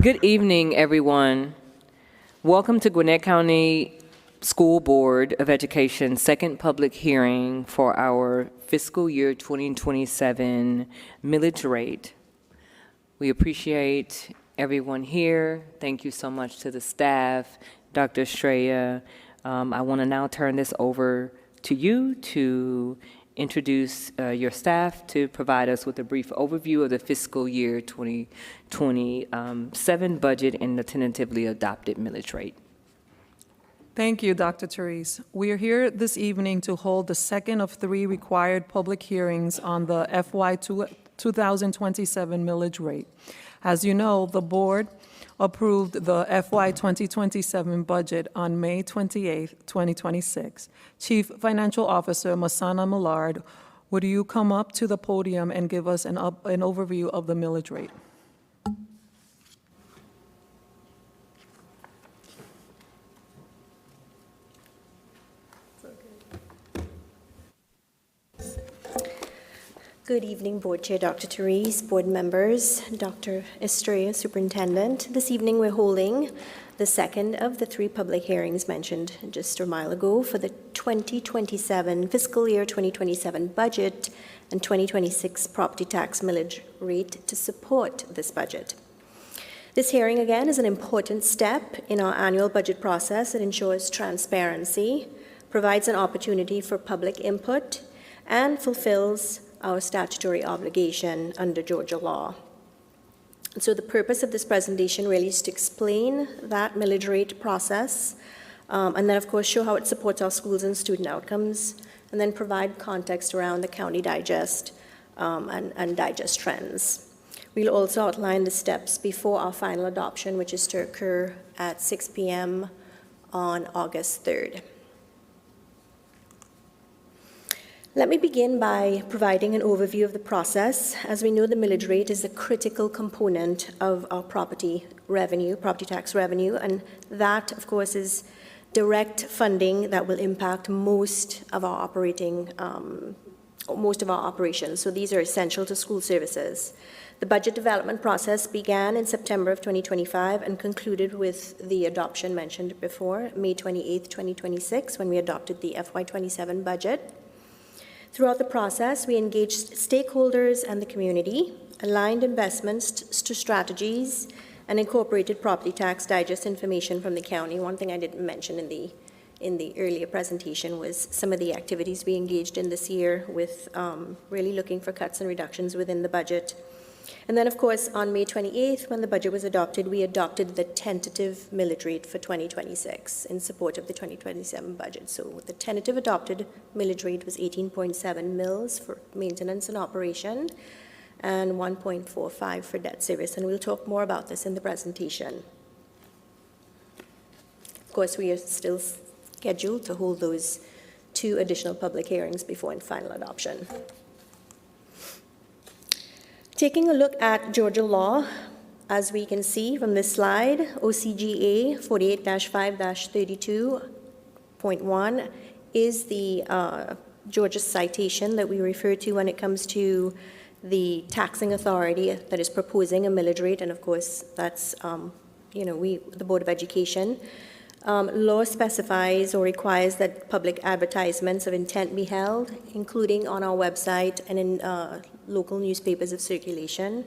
Good evening, everyone. Welcome to Gwinnett County School Board of Education's second public hearing for our fiscal year 2027 millage rate. We appreciate everyone here. Thank you so much to the staff, Dr. Shreya. I want to now turn this over to you to introduce your staff to provide us with a brief overview of the fiscal year 2027 budget and the tentatively adopted millage rate. Thank you, Dr. Therese. We are here this evening to hold the second of 3 required public hearings on the FY2027 millage rate. As you know, the board approved the FY2027 budget on May 28, 2026. Chief Financial Officer Masana Millard, would you come up to the podium and give us an overview of the millage rate? Good evening, Board Chair Dr. Therese, board members, Dr. Estrella, Superintendent. This evening we're holding the second of the 3 public hearings mentioned just a while ago for the 2027 fiscal year 2027 budget and 2026 property tax millage rate to support this budget. This hearing again is an important step in our annual budget process. It ensures transparency, provides an opportunity for public input, and fulfills our statutory obligation under Georgia law. So the purpose of this presentation really is to explain that millage rate process, and then of course show how it supports our schools and student outcomes, and then provide context around the county digest and digest trends. We'll also outline the steps before our final adoption, which is to occur at 6 p.m. on August 3rd. Let me begin by providing an overview of the process. As we know, the millage rate is a critical component of our property tax revenue, and that, of course, is direct funding that will impact most of our operations. So these are essential to school services. The budget development process began in September of 2025 and concluded with the adoption mentioned before, May 28, 2026, when we adopted the FY27 budget. Throughout the process, we engaged stakeholders and the community, aligned investments to strategies, and incorporated property tax digest information from the county. One thing I didn't mention in the earlier presentation was some of the activities we engaged in this year with really looking for cuts and reductions within the budget. And then, of course, on May 28th, when the budget was adopted, we adopted the tentative millage rate for 2026 in support of the 2027 budget. So the tentative adopted millage rate was 18.7 mils for maintenance and operation and 1.45 for debt service. And we'll talk more about this in the presentation. Of course, we are still scheduled to hold those 2 additional public hearings before final adoption. Taking a look at Georgia law, as we can see from this slide, OCGA 48-5-32.1 is the Georgia citation that we refer to when it comes to the taxing authority that is proposing a millage rate, and of course that's the Board of Education. Law specifies or requires that public advertisements of intent be held, including on our website and in local newspapers of circulation,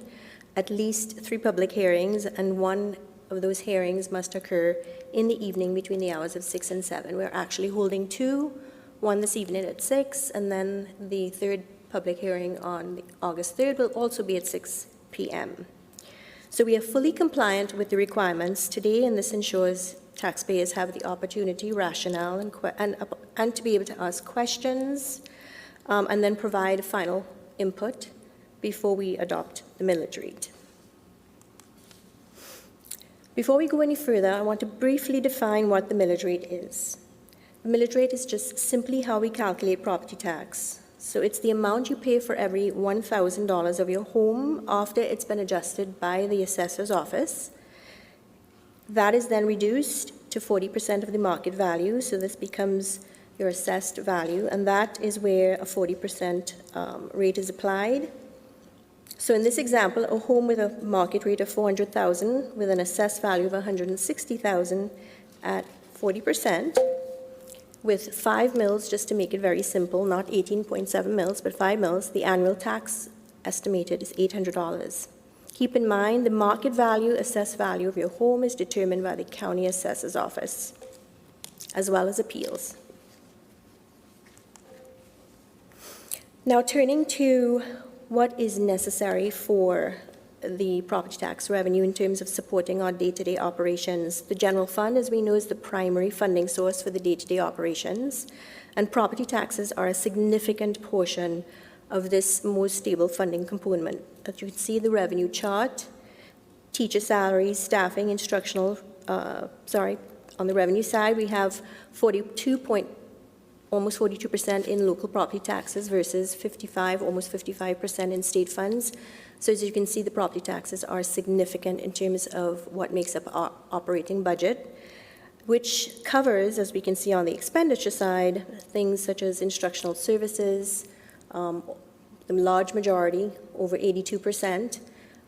at least 3 public hearings, and 1 of those hearings must occur in the evening between the hours of 6 and 7. We're actually holding 2, one this evening at 6, and then the 3rd public hearing on August 3rd will also be at 6 p.m. So we are fully compliant with the requirements today, and this ensures taxpayers have the opportunity, rationale, and to be able to ask questions and then provide final input before we adopt the millage rate. Before we go any further, I want to briefly define what the millage rate is. The millage rate is just simply how we calculate property tax. So it's the amount you pay for every $1,000 of your home after it's been adjusted by the assessor's office. That is then reduced to 40% of the market value, so this becomes your assessed value, and that is where a 40% rate is applied. So in this example, a home with a market rate of $400,000 with an assessed value of $160,000 at 40%, with 5 mills, just to make it very simple, not 18.7 mills, but 5 mills, the annual tax estimated is $800. Keep in mind, the market value, assessed value of your home is determined by the county assessor's office, as well as appeals. Now turning to what is necessary for the property tax revenue in terms of supporting our day-to-day operations. The general fund, as we know, is the primary funding source for the day-to-day operations, and property taxes are a significant portion of this most stable funding component. As you can see the revenue chart, teacher salaries, staffing, instructional, on the revenue side, we have almost 42% in local property taxes versus almost 55% in state funds. So as you can see, the property taxes are significant in terms of what makes up our operating budget, which covers, as we can see on the expenditure side, things such as instructional services, the large majority, over 82%,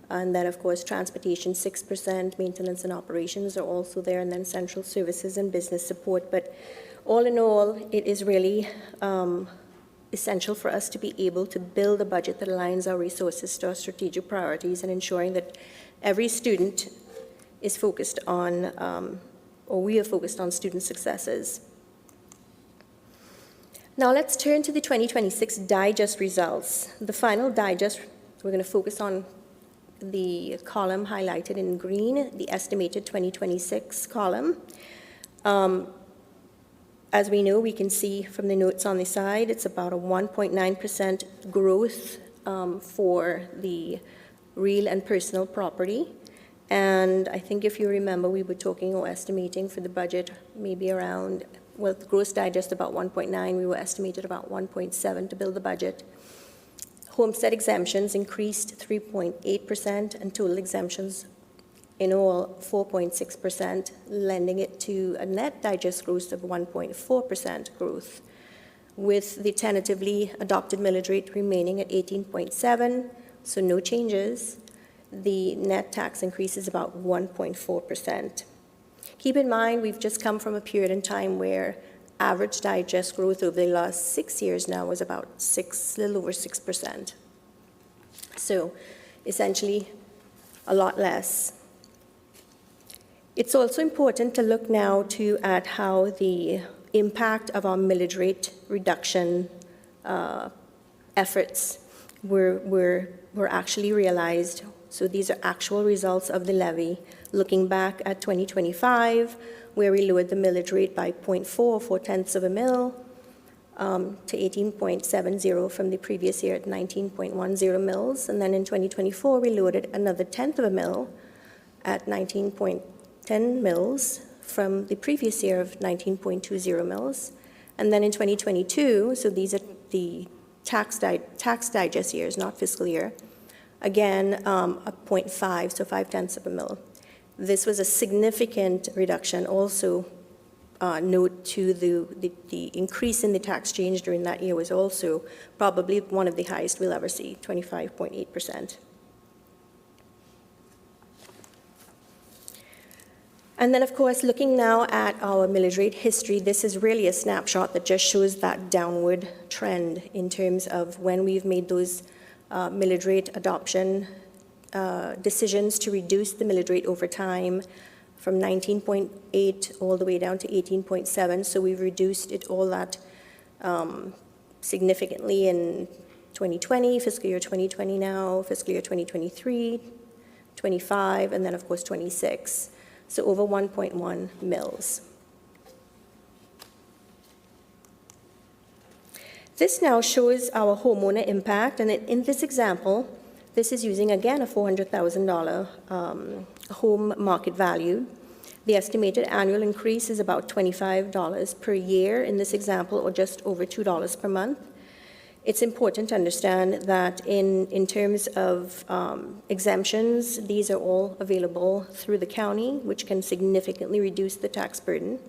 and then, of course, transportation, 6%, maintenance and operations are also there, and then central services and business support. But all in all, it is really essential for us to be able to build a budget that aligns our resources to our strategic priorities and ensuring that every student is focused on, or we are focused on student successes. Now let's turn to the 2026 digest results. The final digest, we're going to focus on the column highlighted in green, the estimated 2026 column. As we know, we can see from the notes on the side, it's about a 1.9% growth for the real and personal property. And I think if you remember, we were talking or estimating for the budget maybe around, well, the gross digest about 1.9, we were estimated about 1.7 to build the budget. Homestead exemptions increased 3.8%, and total exemptions in all 4.6%, lending it to a net digest growth of 1.4% growth, with the tentatively adopted millage rate remaining at 18.7, so no changes. The net tax increase is about 1.4%. Keep in mind, we've just come from a period in time where average digest growth over the last 6 years now was about a little over 6%. So essentially a lot less. It's also important to look now at how the impact of our millage rate reduction efforts were actually realized. So these are actual results of the levy. Looking back at 2025, where we lowered the millage rate by 0.4 of a mil to 18.70 from the previous year at 19.10 mils. And then in 2024, we lowered it another tenth of a mil at 19.10 mils from the previous year of 19.20 mils. And then in 2022, so these are the tax digest years, not fiscal year, again, a 0.5, so 0.5 of a mil. This was a significant reduction. Also, note to the increase in the tax change during that year was also probably one of the highest we'll ever see, 25.8%. And then, of course, looking now at our millage rate history, this is really a snapshot that just shows that downward trend in terms of when we've made those millage rate adoption decisions to reduce the millage rate over time from 19.8 all the way down to 18.7. So we've reduced it all that significantly in 2020, fiscal year 2020 now, fiscal year 2023, 25, and then, of course, 26. So over 1.1 mils. This now shows our homeowner impact, and in this example, this is using, again, a $400,000 home market value. The estimated annual increase is about $25 per year in this example, or just over $2 per month. It's important to understand that in terms of exemptions, these are all available through the county, which can significantly reduce the tax burden.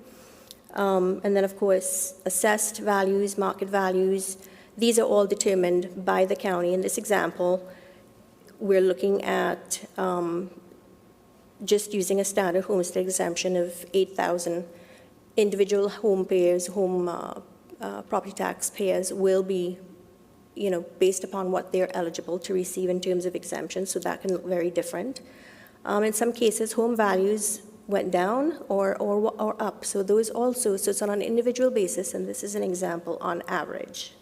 And then, of course, assessed values, market values, these are all determined by the county. In this example, we're looking at just using a standard homestead exemption of 8,000. Individual home payers, property tax payers will be, based upon what they're eligible to receive in terms of exemption, so that can look very different. In some cases, home values went down or up, so those also, so it's on an individual basis, and this is an example on average.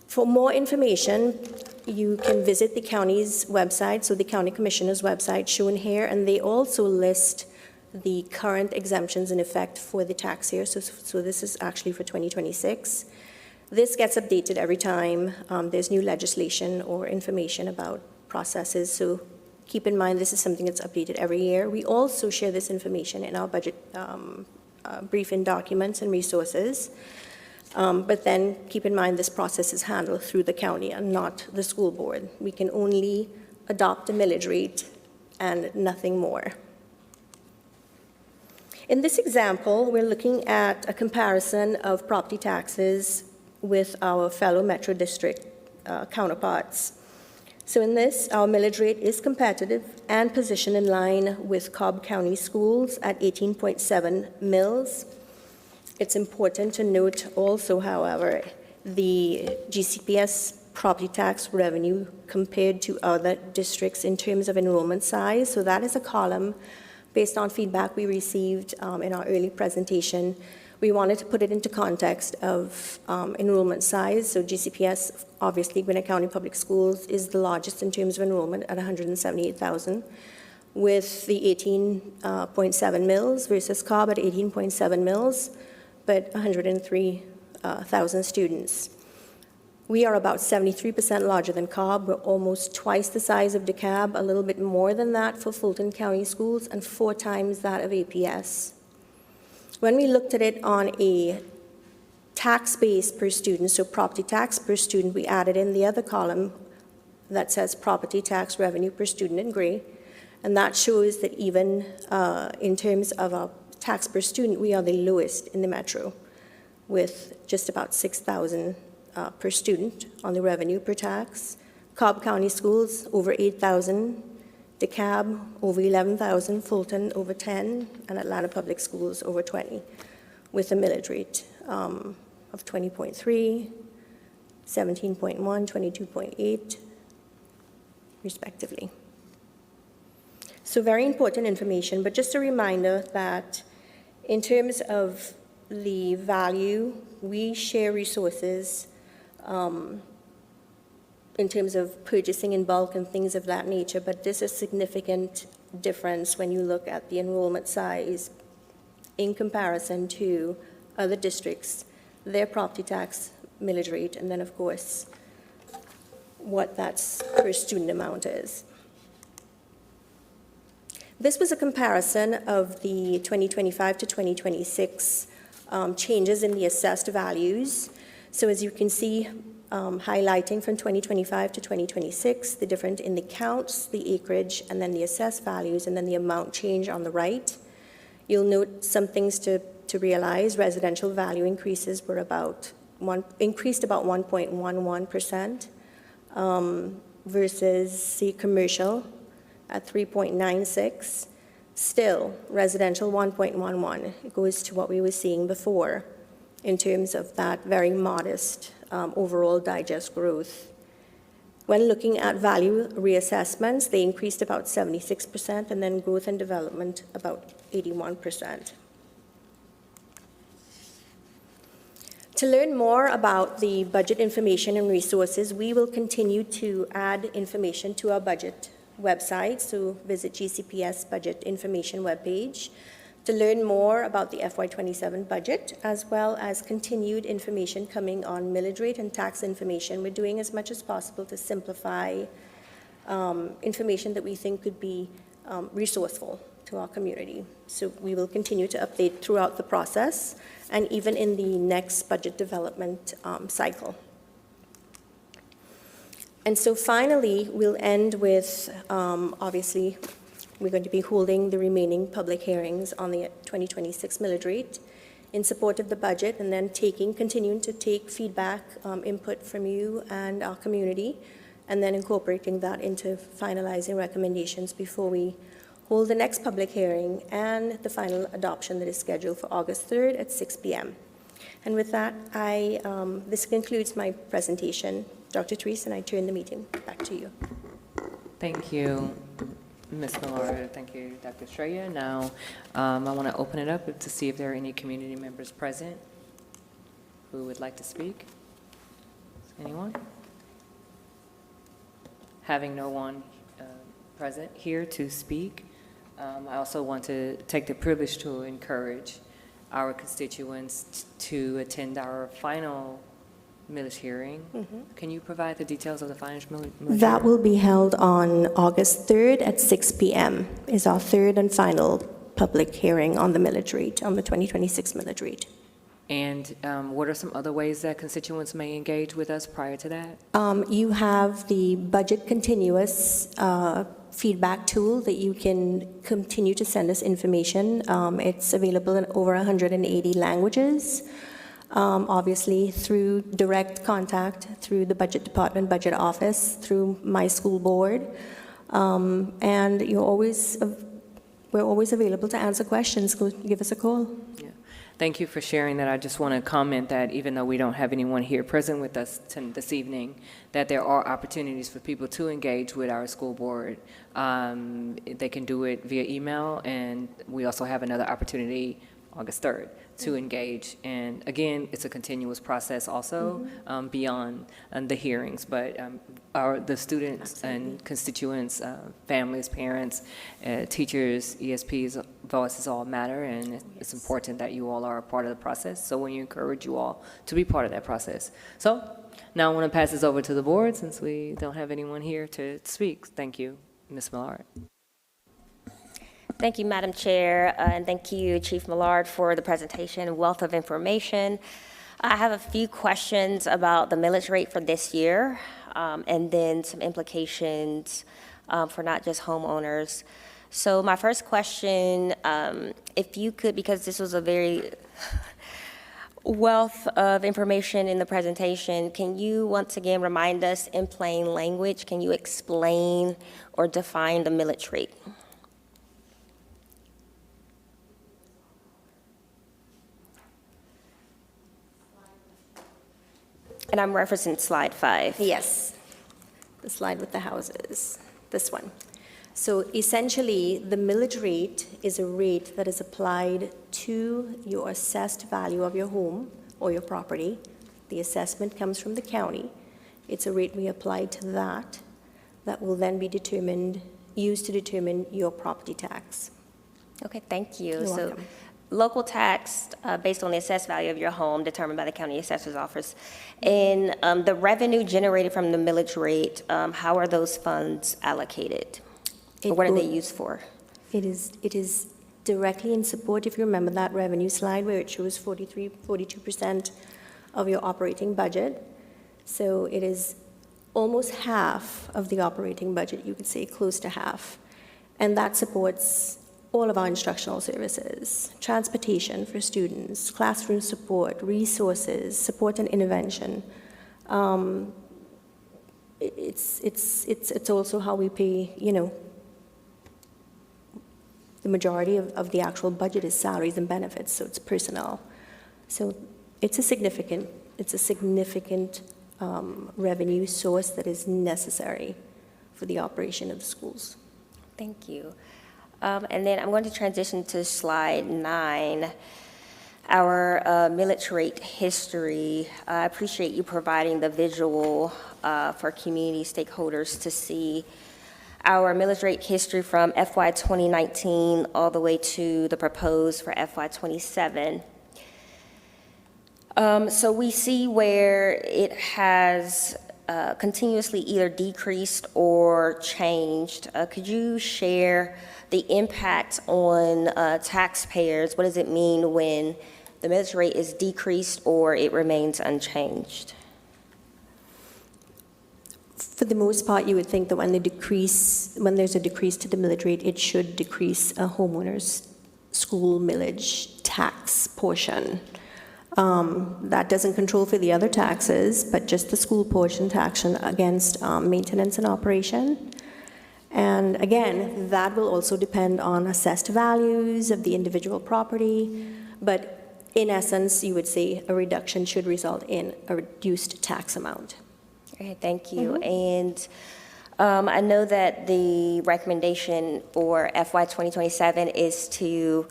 For more information, you can visit the county's website, so the county commissioner's website shown here, and they also list the current exemptions in effect for the tax year. So this is actually for 2026. This gets updated every time there's new legislation or information about processes. So keep in mind, this is something that's updated every year. We also share this information in our budget briefing documents and resources. But then keep in mind, this process is handled through the county and not the school board. We can only adopt a millage rate and nothing more. In this example, we're looking at a comparison of property taxes with our fellow Metro District counterparts. So in this, our millage rate is competitive and positioned in line with Cobb County schools at 18.7 mills. It's important to note also, however, the GCPS property tax revenue compared to other districts in terms of enrollment size. So that is a column based on feedback we received in our early presentation. We wanted to put it into context of enrollment size. So GCPS, obviously, Gwinnett County Public Schools is the largest in terms of enrollment at 178,000, with the 18.7 mills versus Cobb at 18.7 mills, but 103,000 students. We are about 73% larger than Cobb. We're almost twice the size of DeKalb, a little bit more than that for Fulton County Schools, and 4 times that of APS. When we looked at it on a tax base per student, so property tax per student, we added in the other column that says property tax revenue per student in gray, and that shows that even in terms of our tax per student, we are the lowest in the metro, with just about $6,000 per student on the revenue per tax. Cobb County Schools over 8,000, DeKalb over 11,000, Fulton over 10, and Atlanta Public Schools over 20, with a millage rate of 20.3, 17.1, 22.8, respectively. So very important information, but just a reminder that in terms of the value, we share resources in terms of purchasing in bulk and things of that nature, but there's a significant difference when you look at the enrollment size in comparison to other districts, their property tax millage rate, and then, of course, what that per student amount is. This was a comparison of the 2025 to 2026 changes in the assessed values. So as you can see, highlighting from 2025 to 2026, the difference in the counts, the acreage, and then the assessed values, and then the amount change on the right. You'll note some things to realize. Residential value increases were increased about 1.11%, versus the commercial at 3.96. Still, residential 1.11. It goes to what we were seeing before in terms of that very modest overall digest growth. When looking at value reassessments, they increased about 76%, and then growth and development about 81%. To learn more about the budget information and resources, we will continue to add information to our budget website, so visit GCPS Budget Information webpage to learn more about the FY27 budget, as well as continued information coming on millage rate and tax information. We're doing as much as possible to simplify information that we think could be resourceful to our community. So we will continue to update throughout the process and even in the next budget development cycle. And so finally, we'll end with, obviously, we're going to be holding the remaining public hearings on the 2026 millage rate in support of the budget, and then continuing to take feedback, input from you and our community, and then incorporating that into finalizing recommendations before we hold the next public hearing and the final adoption that is scheduled for August 3rd at 6 p.m. And with that, this concludes my presentation. Dr. Therese, and I turn the meeting back to you. Thank you, Ms. Millard. Thank you, Dr. Estrella. Now, I want to open it up to see if there are any community members present who would like to speak. Anyone? Having no one present here to speak, I also want to take the privilege to encourage our constituents to attend our final millage hearing. Can you provide the details of the final millage hearing? That will be held on August 3rd at 6 p.m. is our third and final public hearing on the millage rate, on the 2026 millage rate. And what are some other ways that constituents may engage with us prior to that? You have the budget continuous feedback tool that you can continue to send us information. It's available in over 180 languages. Obviously, through direct contact, through the budget department, budget office, through my school board. And we're always available to answer questions. Give us a call. Yeah. Thank you for sharing that. I just want to comment that even though we don't have anyone here present with us this evening, that there are opportunities for people to engage with our school board. They can do it via email, and we also have another opportunity August 3rd to engage. And again, it's a continuous process also beyond the hearings, but the students and constituents, families, parents, teachers, ESPs, voices all matter, and it's important that you all are a part of the process. So we encourage you all to be part of that process. So now I want to pass this over to the board since we don't have anyone here to speak. Thank you, Ms. Millard. Thank you, Madam Chair, and thank you, Chief Millard, for the presentation, wealth of information. I have a few questions about the millage rate for this year, and then some implications for not just homeowners. So my first question, if you could, because this was a very wealth of information in the presentation, can you once again remind us in plain language, can you explain or define the millage rate? And I'm referencing slide 5. Yes, the slide with the houses, this one. So essentially, the millage rate is a rate that is applied to your assessed value of your home or your property. The assessment comes from the county. It's a rate we apply to that will then be used to determine your property tax. Okay, thank you. You're So, welcome. local tax based on the assessed value of your home determined by the county assessor's office. And the revenue generated from the millage rate, how are those funds allocated? Or what are they used for? It is directly in support, if you remember that revenue slide where it shows 42% of your operating budget. So it is almost half of the operating budget, you could say close to half. And that supports all of our instructional services, transportation for students, classroom support, resources, support and intervention. It's also how we pay, the majority of the actual budget is salaries and benefits, so it's personnel. So it's a significant revenue source that is necessary for the operation of the schools. Thank you. And then I'm going to transition to slide 9, our millage rate history. I appreciate you providing the visual for community stakeholders to see our millage rate history from FY 2019 all the way to the proposed for FY 27. So we see where it has continuously either decreased or changed. Could you share the impact on taxpayers? What does it mean when the millage rate is decreased or it remains unchanged? For the most part, you would think that when there's a decrease to the millage rate, it should decrease a homeowner's school millage tax portion. That doesn't control for the other taxes, but just the school portion taxation against maintenance and operation. And again, that will also depend on assessed values of the individual property, but in essence, you would say a reduction should result in a reduced tax amount. Okay, thank you. And I know that the recommendation for FY 2027 is to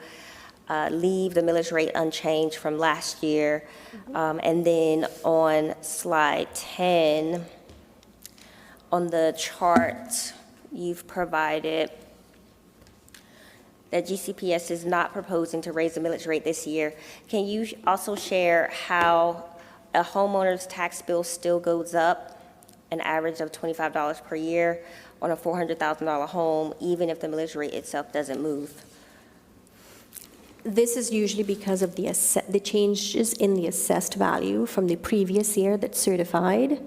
leave the millage rate unchanged from last year. And then on slide 10, on the chart you've provided, that GCPS is not proposing to raise the millage rate this year. Can you also share how a homeowner's tax bill still goes up an average of $25 per year on a $400,000 home, even if the millage rate itself doesn't move? This is usually because of the changes in the assessed value from the previous year that's certified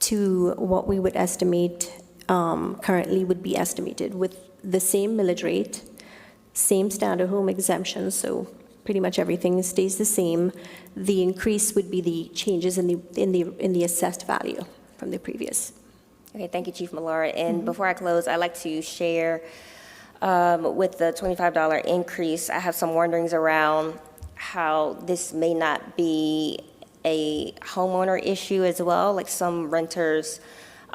to what we would estimate currently would be estimated with the same millage rate, same standard home exemption, so pretty much everything stays the same. The increase would be the changes in the assessed value from the previous. Okay, thank you, Chief Millard. And before I close, I'd like to share with the $25 increase, I have some wonderings around how this may not be a homeowner issue as well. Like some renters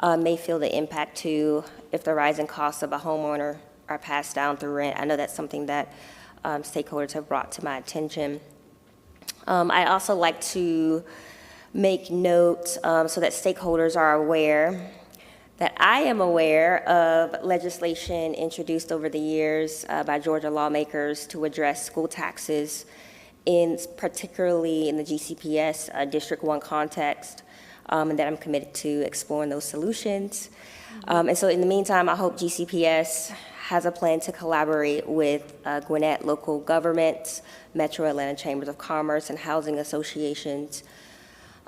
may feel the impact too if the rising costs of a homeowner are passed down through rent. I know that's something that stakeholders have brought to my attention. I also like to make note so that stakeholders are aware that I am aware of legislation introduced over the years by Georgia lawmakers to address school taxes, particularly in the GCPS District 1 context, and that I'm committed to exploring those solutions. And so in the meantime, I hope GCPS has a plan to collaborate with Gwinnett local governments, Metro Atlanta Chambers of Commerce, and housing associations,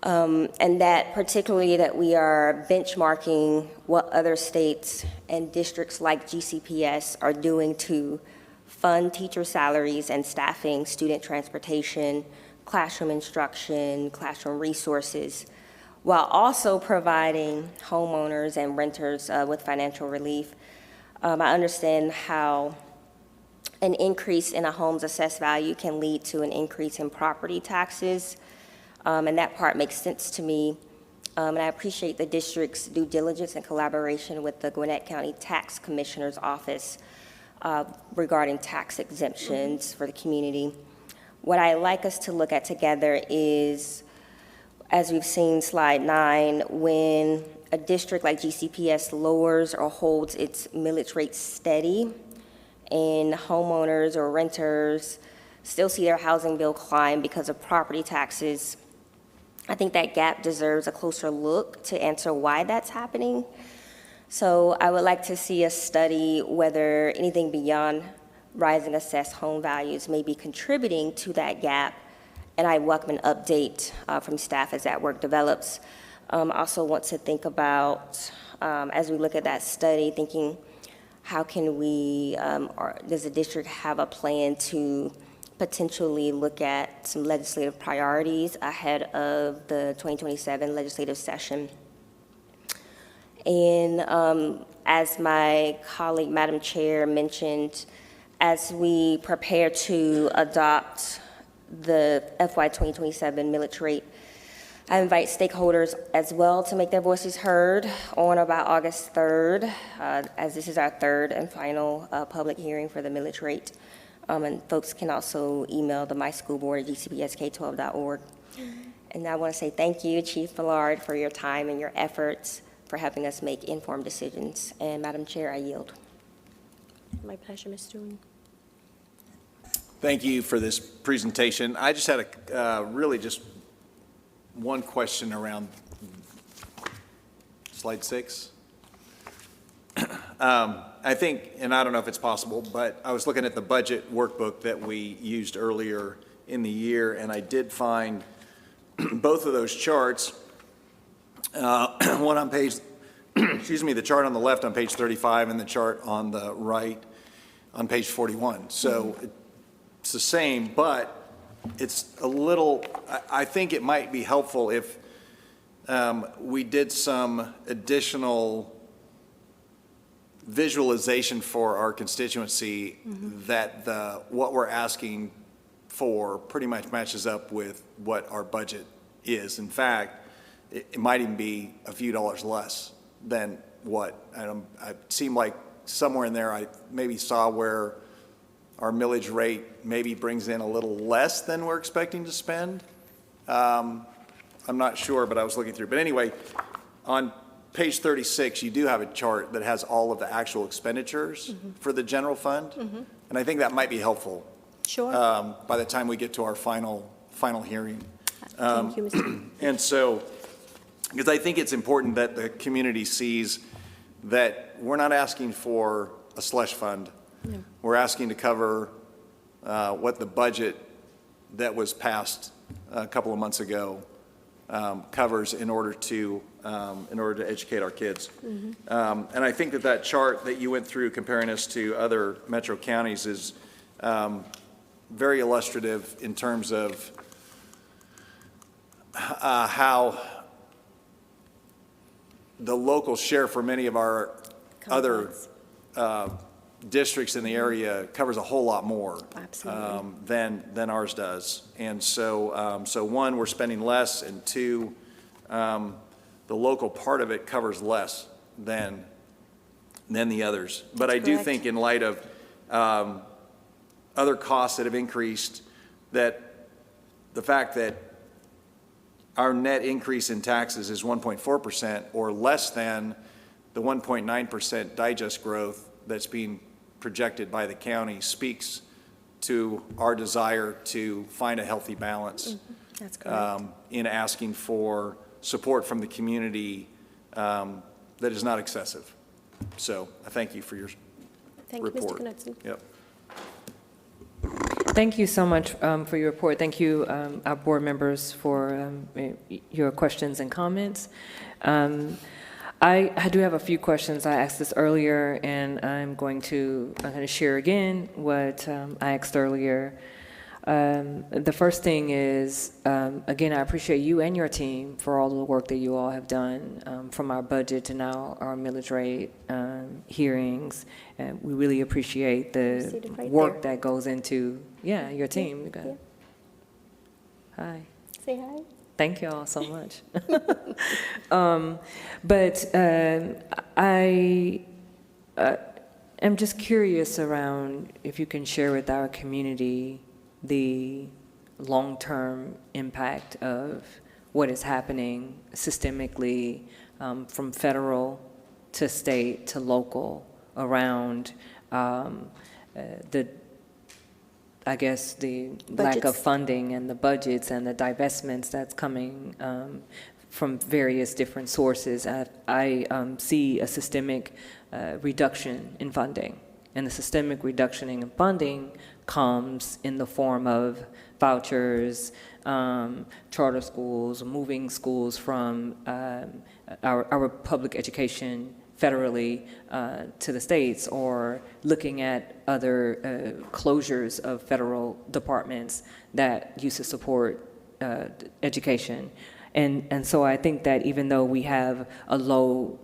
and that particularly that we are benchmarking what other states and districts like GCPS are doing to fund teacher salaries and staffing, student transportation, classroom instruction, classroom resources, while also providing homeowners and renters with financial relief. I understand how an increase in a home's assessed value can lead to an increase in property taxes, and that part makes sense to me. And I appreciate the district's due diligence and collaboration with the Gwinnett County Tax Commissioner's Office regarding tax exemptions for the community. What I'd like us to look at together is, as we've seen slide 9, when a district like GCPS lowers or holds its millage rate steady and homeowners or renters still see their housing bill climb because of property taxes, I think that gap deserves a closer look to answer why that's happening. So I would like to see us study whether anything beyond rising assessed home values may be contributing to that gap, and I welcome an update from staff as that work develops. I also want to think about, as we look at that study, thinking how can we, or does the district have a plan to potentially look at some legislative priorities ahead of the 2027 legislative session? And as my colleague, Madam Chair, mentioned, as we prepare to adopt the FY 2027 millage rate, I invite stakeholders as well to make their voices heard on or about August 3rd, as this is our third and final public hearing for the millage rate. And folks can also email the myschoolboard@gcpsk12.org. And I want to say thank you, Chief Millard, for your time and your efforts for helping us make informed decisions. And Madam Chair, I yield. My pleasure, Ms. Stewart. Thank you for this presentation. I just had really just one question around slide 6. I think, and I don't know if it's possible, but I was looking at the budget workbook that we used earlier in the year, and I did find both of those charts, one on page, excuse me, the chart on the left on page 35 and the chart on the right on page 41. So it's the same, but it's a little, I think it might be helpful if we did some additional visualization for our constituency that what we're asking for pretty much matches up with what our budget is. In fact, it might even be a few dollars less than what, it seemed like somewhere in there I maybe saw where our millage rate maybe brings in a little less than we're expecting to spend. I'm not sure, but I was looking through. But anyway, on page 36, you do have a chart that has all of the actual expenditures for the general fund. And I think that might be helpful Sure. by the time we get to our final hearing. Thank you, Mr. And so, because I think it's important that the community sees that we're not asking for a slush fund. No. We're asking to cover what the budget that was passed a couple of months ago covers in order to educate our kids. And I think that chart that you went through comparing us to other metro counties is very illustrative in terms of how the local share for many of our other districts in the area covers a whole lot more Absolutely. than ours does. And so, one, we're spending less, and two, the local part of it covers less than the others. But I do correct. think in light of other costs that have increased, that the fact that our net increase in taxes is 1.4% or less than the 1.9% digest growth that's being projected by the county speaks to our desire to find a healthy balance That's correct. in asking for support from the community that is not excessive. So I thank you for your Thank report. you, Mr. Knudsen. Yep. Thank you so much for your report. Thank you, our board members, for your questions and comments. I do have a few questions. I asked this earlier, and I'm going to share again what I asked earlier. The first thing is, again, I appreciate you and your team for all the work that you all have done, from our budget to now our millage rate hearings. We really appreciate the Seated right work there. that goes into, your team. Yeah. Hi. Say hi. Thank you all so much. But I am just curious around if you can share with our community the long-term impact of what is happening systemically from federal to state to local around the lack of Budgets. funding and the budgets and the divestments that's coming from various different sources. I see a systemic reduction in funding, and the systemic reduction in funding comes in the form of vouchers, charter schools, moving schools from our public education federally to the states, or looking at other closures of federal departments that used to support education. And so I think that even though we have a low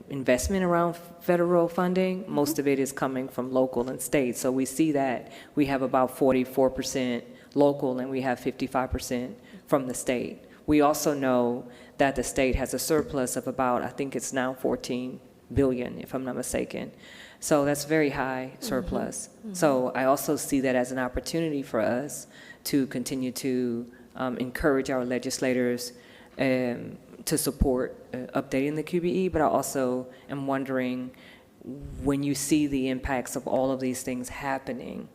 investment around federal funding, most of it is coming from local and state. So we see that we have about 44% local and we have 55% from the state. We also know that the state has a surplus of about, I think it's now 14 billion, if I'm not mistaken. So that's very high surplus. So I also see that as an opportunity for us to continue to encourage our legislators to support updating the QBE, but I also am wondering, when you see the impacts of all of these things happening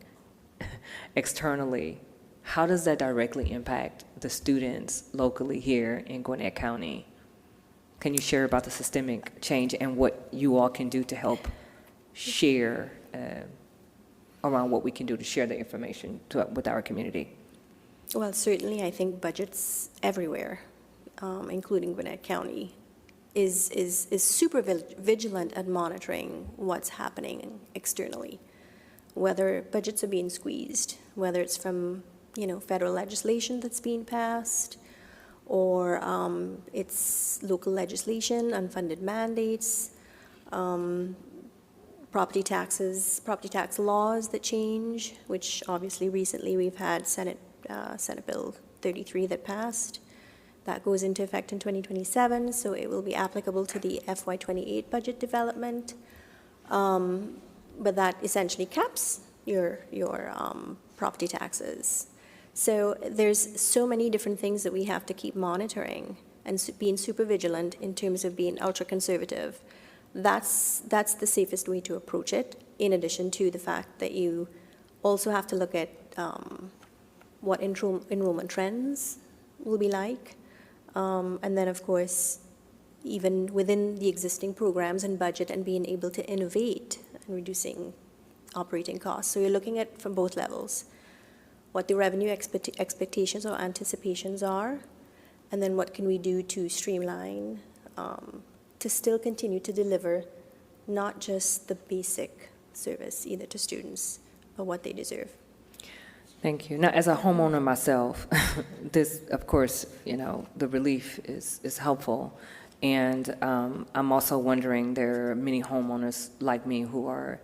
externally, how does that directly impact the students locally here in Gwinnett County? Can you share about the systemic change and what you all can do to help share around what we can do to share the information with our community? Well, certainly, I think budgets everywhere, including Gwinnett County, is super vigilant at monitoring what's happening externally. whether budgets are being squeezed, whether it's from, federal legislation that's being passed, or it's local legislation, unfunded mandates, property tax laws that change, which obviously recently we've had Senate Bill 33 that passed. That goes into effect in 2027, so it will be applicable to the FY28 budget development. But that essentially caps your property taxes. So there's so many different things that we have to keep monitoring and being super vigilant in terms of being ultra conservative. That's the safest way to approach it, in addition to the fact that you also have to look at what enrollment trends will be like. And then, of course, even within the existing programs and budget, and being able to innovate and reducing operating costs. So you're looking at from both levels, what the revenue expectations or anticipations are, and then what can we do to streamline, to still continue to deliver not just the basic service either to students, but what they deserve. Thank you. Now, as a homeowner myself, this, of course, the relief is helpful. And I'm also wondering, there are many homeowners like me who are,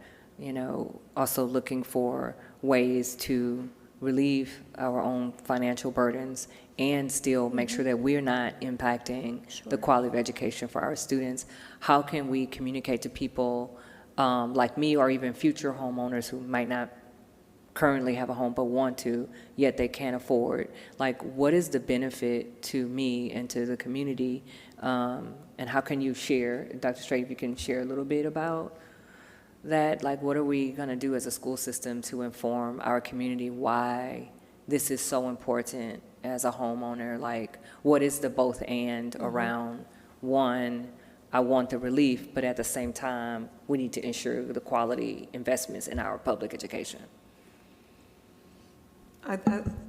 also looking for ways to relieve our own financial burdens and still make sure that we're not impacting the quality of education for our students. How can we communicate to people like me, or even future homeowners who might not currently have a home but want to, yet they can't afford? Like, what is the benefit to me and to the community? And how can you share, Dr. Strait, if you can share a little bit about that? Like, what are we going to do as a school system to inform our community why this is so important as a homeowner? Like, what is the both and around, one, I want the relief, but at the same time, we need to ensure the quality investments in our public education?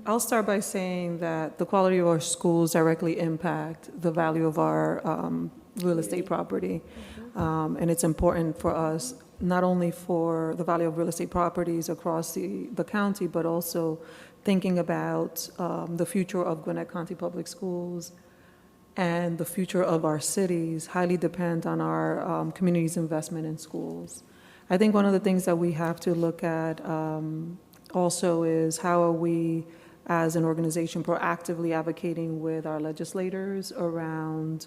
I'll start by saying that the quality of our schools directly impact the value of our real estate property. And it's important for us, not only for the value of real estate properties across the county, but also thinking about the future of Gwinnett County Public Schools and the future of our cities highly depend on our community's investment in schools. I think one of the things that we have to look at also is how are we as an organization proactively advocating with our legislators around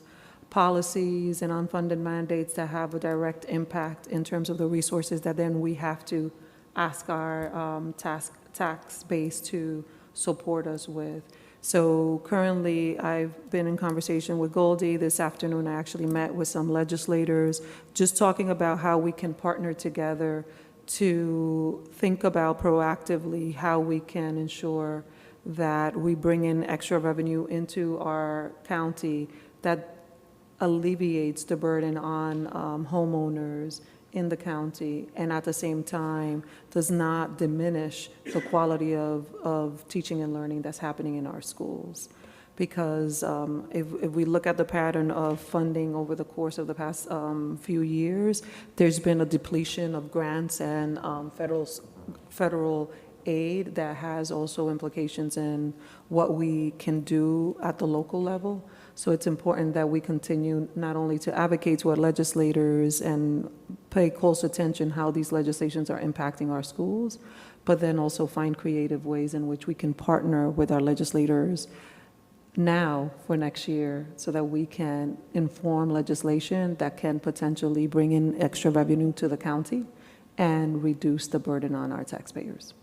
policies and unfunded mandates that have a direct impact in terms of the resources that then we have to ask our tax base to support us with. So currently, I've been in conversation with Goldie. This afternoon, I actually met with some legislators, just talking about how we can partner together to think about proactively how we can ensure that we bring in extra revenue into our county that alleviates the burden on homeowners in the county, and at the same time does not diminish the quality of teaching and learning that's happening in our schools. Because if we look at the pattern of funding over the course of the past few years, there's been a depletion of grants and federal aid that has also implications in what we can do at the local level. So it's important that we continue not only to advocate to our legislators and pay close attention how these legislations are impacting our schools, but then also find creative ways in which we can partner with our legislators now for next year so that we can inform legislation that can potentially bring in extra revenue to the county and reduce the burden on our taxpayers.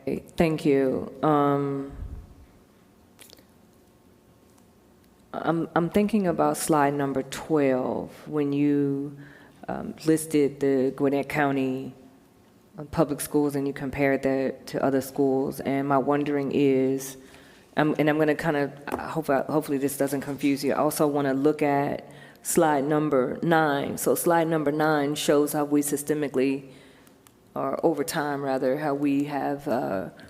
Okay, thank you. I'm thinking about slide number 12, when you listed the Gwinnett County public schools and you compared that to other schools. And my wondering is, and I'm going to kind of, hopefully this doesn't confuse you, I also want to look at slide number 9. So slide number 9 shows how we systemically, or over time rather, how we have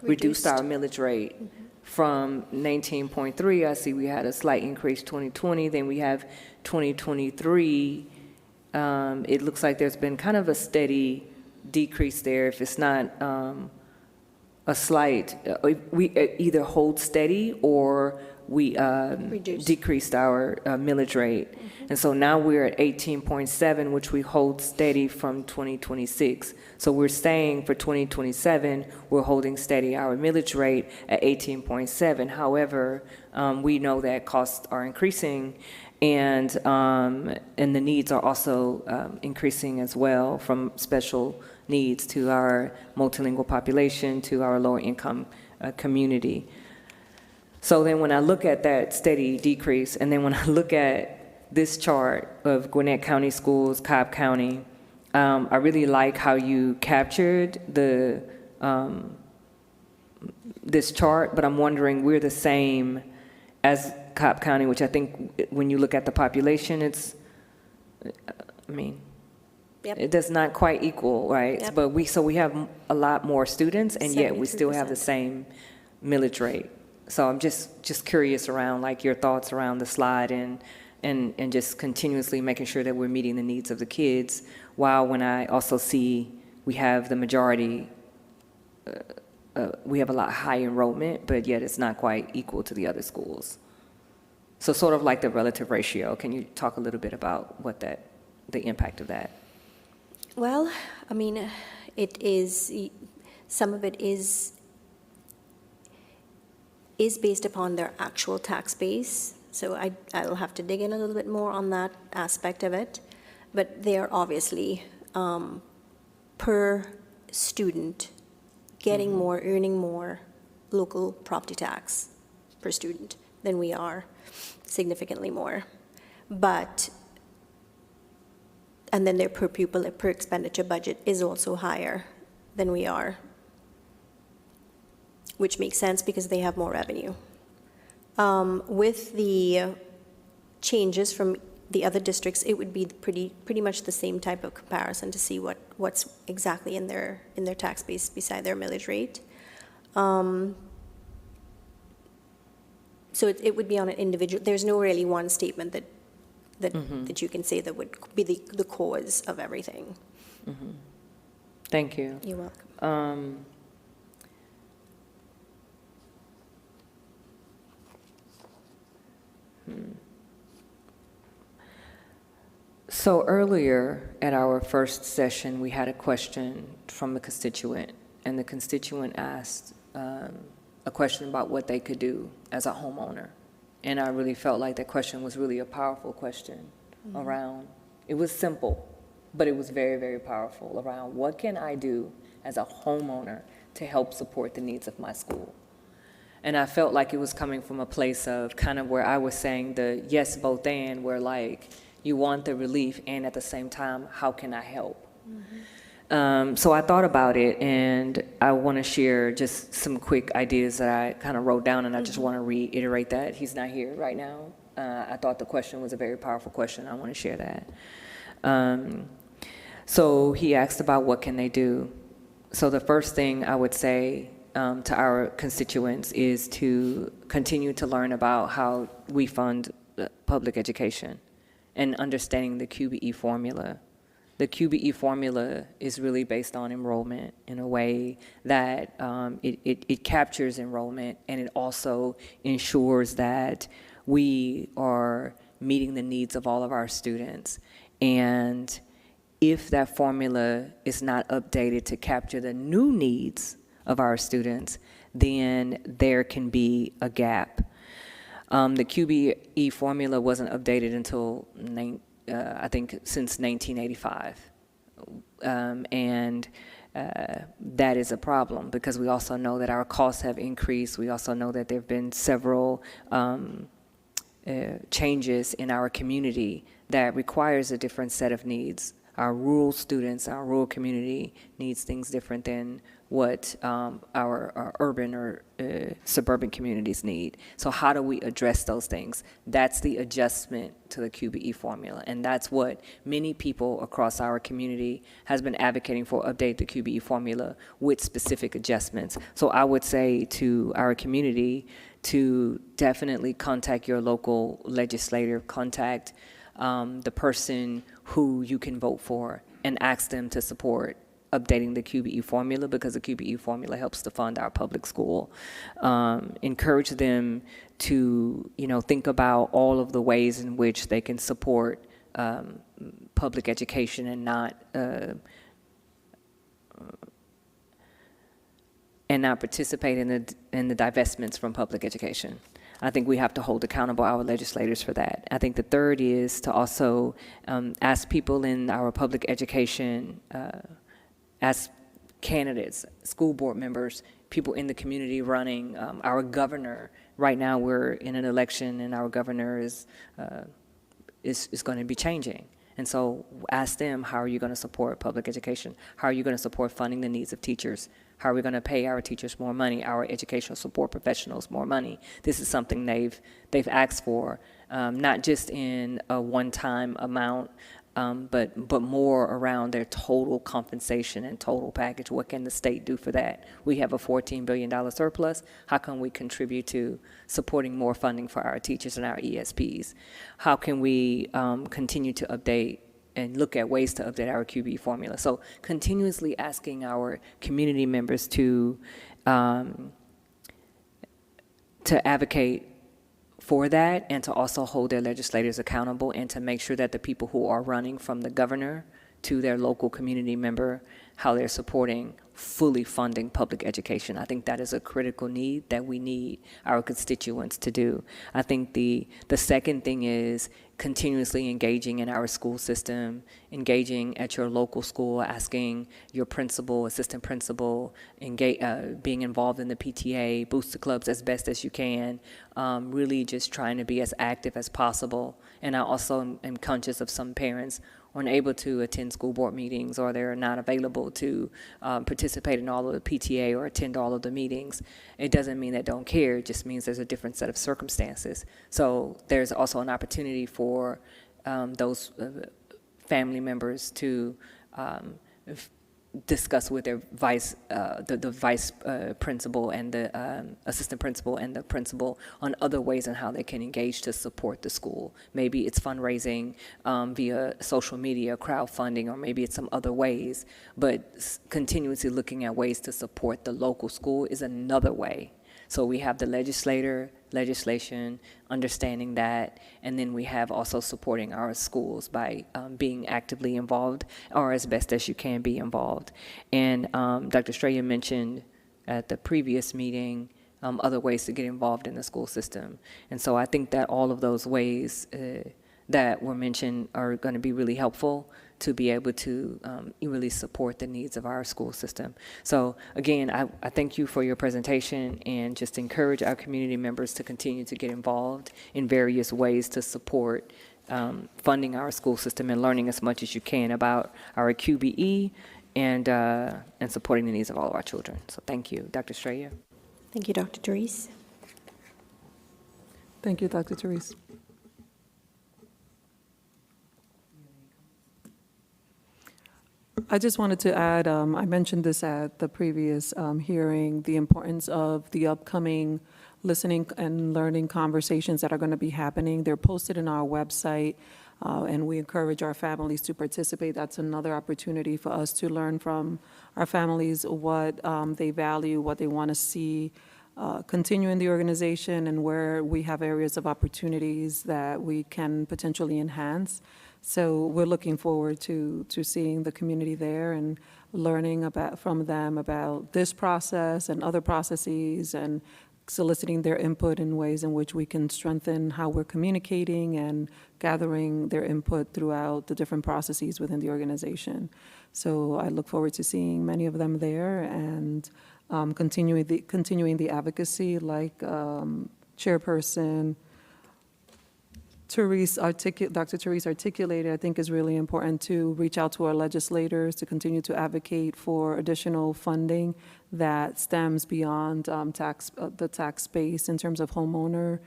reduced our millage rate. From 19.3, I see we had a slight increase 2020, then we have 2023. It looks like there's been kind of a steady decrease there, if it's not a slight, we either hold steady or we Reduce. decreased our millage rate. And so now we're at 18.7, which we hold steady from 2026. So we're saying for 2027, we're holding steady our millage rate at 18.7. However, we know that costs are increasing, and the needs are also increasing as well, from special needs to our multilingual population to our lower income community. So then when I look at that steady decrease, and then when I look at this chart of Gwinnett County schools, Cobb County, I really like how you captured this chart, but I'm wondering, we're the same as Cobb County, which I think when you look at the population, it's, I mean, Yep. it does not quite equal, right? Yep. But we have a lot more students, and yet we still have the 73%. same millage rate. So I'm just curious around, like, your thoughts around the slide and just continuously making sure that we're meeting the needs of the kids, while when I also see we have the majority, we have a lot high enrollment, but yet it's not quite equal to the other schools. So sort of like the relative ratio. Can you talk a little bit about what the impact of that? Well, I mean, it is, some of it is based upon their actual tax base. So I'll have to dig in a little bit more on that aspect of it. But they are obviously, per student, getting more, earning more local property tax per student than we are, significantly more. But, and then their per pupil, per expenditure budget is also higher than we are, which makes sense because they have more revenue. With the changes from the other districts, it would be pretty much the same type of comparison to see what's exactly in their tax base beside their millage rate. So it would be on an individual. There's no really one statement that you can say that would be the cause of everything. Thank you. You're welcome. So earlier at our first session, we had a question from the constituent, and the constituent asked a question about what they could do as a homeowner. And I really felt like that question was really a powerful question around, it was simple, but it was very, very powerful, around what can I do as a homeowner to help support the needs of my school. And I felt like it was coming from a place of kind of where I was saying the yes, both and, where like you want the relief and at the same time, how can I help? So I thought about it, and I want to share just some quick ideas that I kind of wrote down, and I just want to reiterate that. He's not here right now. I thought the question was a very powerful question. I want to share that. So he asked about what can they do. So the first thing I would say to our constituents is to continue to learn about how we fund public education and understanding the QBE formula. The QBE formula is really based on enrollment in a way that it captures enrollment, and it also ensures that we are meeting the needs of all of our students. And if that formula is not updated to capture the new needs of our students, then there can be a gap. The QBE formula wasn't updated until I think since 1985. That is a problem, because we also know that our costs have increased. We also know that there have been several changes in our community that requires a different set of needs. Our rural students, our rural community needs things different than what our urban or suburban communities need. So how do we address those things? That's the adjustment to the QBE formula, and that's what many people across our community has been advocating for, update the QBE formula with specific adjustments. So I would say to our community to definitely contact your local legislator, contact the person who you can vote for, and ask them to support updating the QBE formula, because the QBE formula helps to fund our public school. Encourage them to, think about all of the ways in which they can support public education and not participate in the divestments from public education. I think we have to hold accountable our legislators for that. I think the third is to also ask people in our public education, ask candidates, school board members, people in the community running, our governor. Right now we're in an election and our governor is going to be changing. And so ask them, how are you going to support public education? How are you going to support funding the needs of teachers? How are we going to pay our teachers more money, our educational support professionals more money? This is something they've asked for, not just in a one-time amount, but more around their total compensation and total package. What can the state do for that? We have a $14 billion surplus. How can we contribute to supporting more funding for our teachers and our ESPs? How can we continue to update and look at ways to update our QB formula? So continuously asking our community members to advocate for that, and to also hold their legislators accountable, and to make sure that the people who are running, from the governor to their local community member, how they're supporting fully funding public education. I think that is a critical need that we need our constituents to do. I think the second thing is continuously engaging in our school system, engaging at your local school, asking your principal, assistant principal, being involved in the PTA, booster clubs as best as you can, really just trying to be as active as possible. And I also am conscious of some parents unable to attend school board meetings, or they're not available to participate in all of the PTA or attend all of the meetings. It doesn't mean they don't care, it just means there's a different set of circumstances. So there's also an opportunity for those family members to discuss with their the vice principal and the assistant principal and the principal on other ways on how they can engage to support the school. Maybe it's fundraising via social media, crowdfunding, or maybe it's some other ways, but continuously looking at ways to support the local school is another way. So we have the legislation, understanding that, and then we have also supporting our schools by being actively involved, or as best as you can be involved. And Dr. Estrella mentioned at the previous meeting other ways to get involved in the school system. And so I think that all of those ways that were mentioned are going to be really helpful to be able to really support the needs of our school system. So again, I thank you for your presentation, and just encourage our community members to continue to get involved in various ways to support funding our school system and learning as much as you can about our QBE and supporting the needs of all of our children. So thank you. Dr. Estrella. Thank you, Dr. Therese. Thank you, Dr. Therese. I just wanted to add, I mentioned this at the previous hearing, the importance of the upcoming listening and learning conversations that are going to be happening. They're posted on our website, and we encourage our families to participate. That's another opportunity for us to learn from our families what they value, what they want to see continue in the organization, and where we have areas of opportunities that we can potentially enhance. So we're looking forward to seeing the community there and learning from them about this process and other processes, and soliciting their input in ways in which we can strengthen how we're communicating and gathering their input throughout the different processes within the organization. So I look forward to seeing many of them there, and continuing the advocacy, like Chairperson Dr. Therese articulated, I think is really important to reach out to our legislators to continue to advocate for additional funding that stems beyond the tax base in terms of homeowner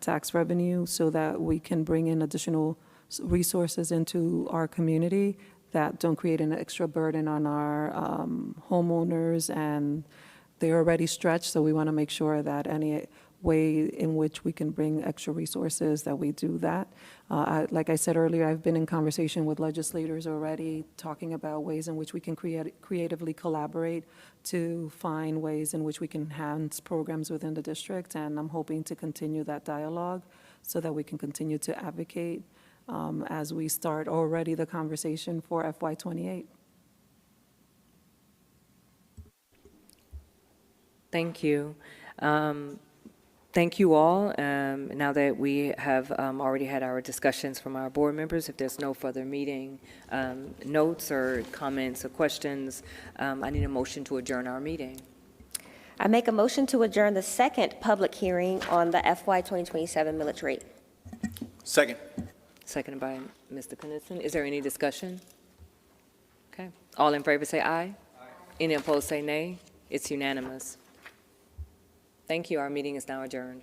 tax revenue, so that we can bring in additional resources into our community that don't create an extra burden on our homeowners, and they're already stretched, so we want to make sure that any way in which we can bring extra resources, that we do that. Like I said earlier, I've been in conversation with legislators already, talking about ways in which we can creatively collaborate to find ways in which we can enhance programs within the district, and I'm hoping to continue that dialogue so that we can continue to advocate as we start already the conversation for FY28. Thank you. Thank you all. Now that we have already had our discussions from our board members, if there's no further meeting notes or comments or questions, I need a motion to adjourn our meeting. I make a motion to adjourn the second public hearing on the FY 2027 millage rate. Second. Seconded by Mr. Knudsen. Is there any discussion? Okay. All in favor say aye. Aye. Any opposed say nay. It's unanimous. Thank you. Our meeting is now adjourned.